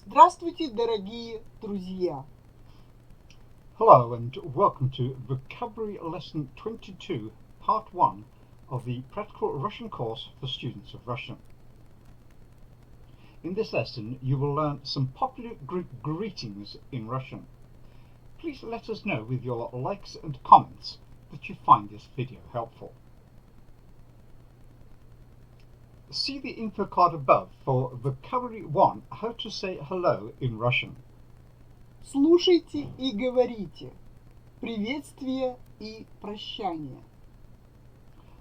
Здравствуйте, дорогие друзья! Hello and welcome to Vocabulary Lesson 22, Part 1 of the Practical Russian course for students of Russian. In this lesson you will learn some popular greetings in Russian. Please let us know with your likes and comments that you find this video helpful. See the info card above for Vocabulary 1, how to say hello in Russian. Слушайте и говорите. Приветствие и прощание.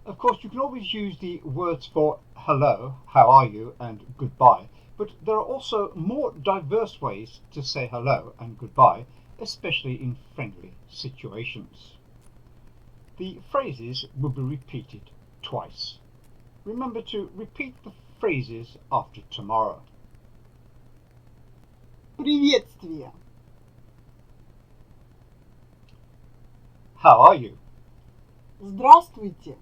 Of course, you can always use the words for hello, how are you, and goodbye, but there are also more diverse ways to say hello and goodbye, especially in friendly situations. The phrases will be repeated twice. Remember to repeat the phrases after tomorrow. Приветствие. How are you? Здравствуйте.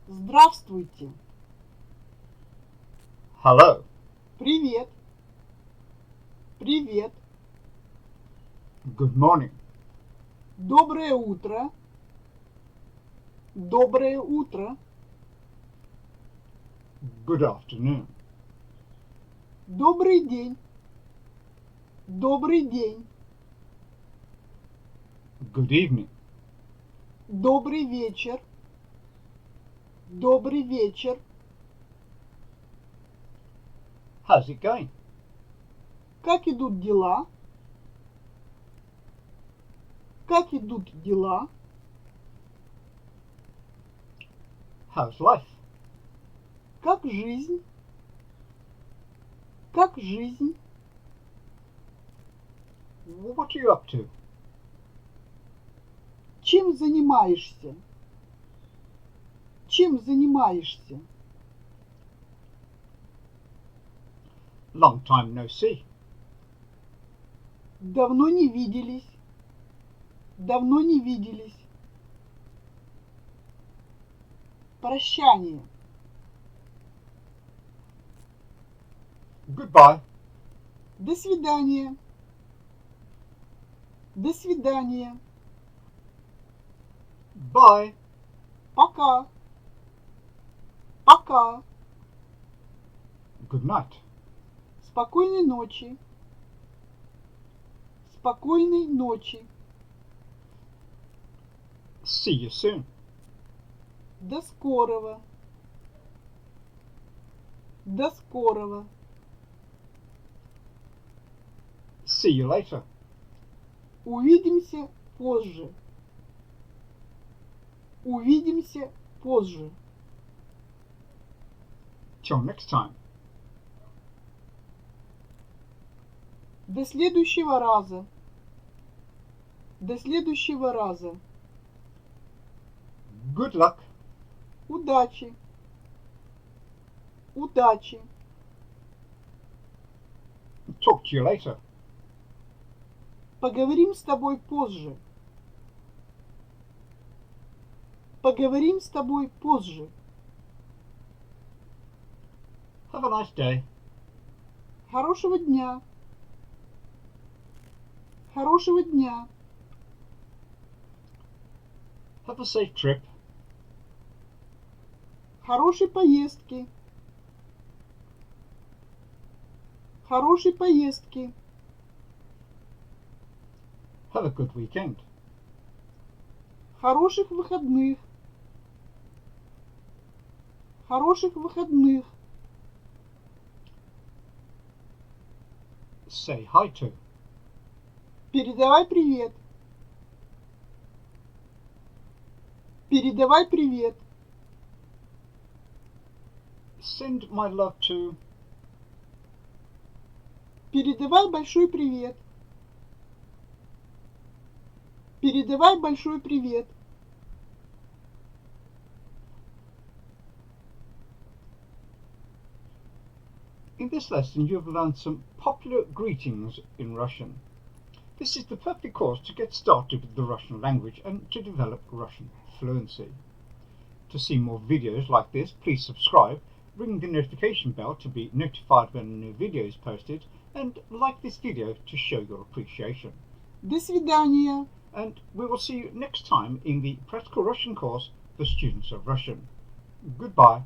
Здравствуйте. Hello. Привет. Привет. Good morning. Доброе утро. Доброе утро. Good afternoon. Добрый день. Добрый день. Good evening. Добрый вечер. Добрый вечер. How's it going? Как идут дела? Как идут дела? How's life? Как жизнь? Как жизнь? What are you up to? Чем занимаешься? Чем занимаешься? Long time no see. Давно не виделись. Давно не виделись. Прощание. Goodbye. До свидания. До свидания. Bye. Пока. Пока. Good night. Спокойной ночи. Спокойной ночи. See you soon. До скорого. До скорого. See you later. Увидимся позже. Увидимся позже. Till next time. До следующего раза. До следующего раза. Good luck. Удачи. Удачи. Talk to you later. Поговорим с тобой позже. Поговорим с тобой позже. Have a nice day. Хорошего дня. Хорошего дня. Have a safe trip. Хорошей поездки. Хорошей поездки. Have a good weekend. Хороших выходных. Хороших выходных. Say hi to. Передавай привет. Передавай привет. Send my love to. Передавай большой привет. Передавай большой привет. In this lesson you have learned some popular greetings in Russian. This is the perfect course to get started with the Russian language and to develop Russian fluency. To see more videos like this, please subscribe. ring the notification bell to be notified when a new video is posted, and like this video to show your appreciation. До свидания. And we will see you next time in the Practical Russian course for students of Russian. Goodbye.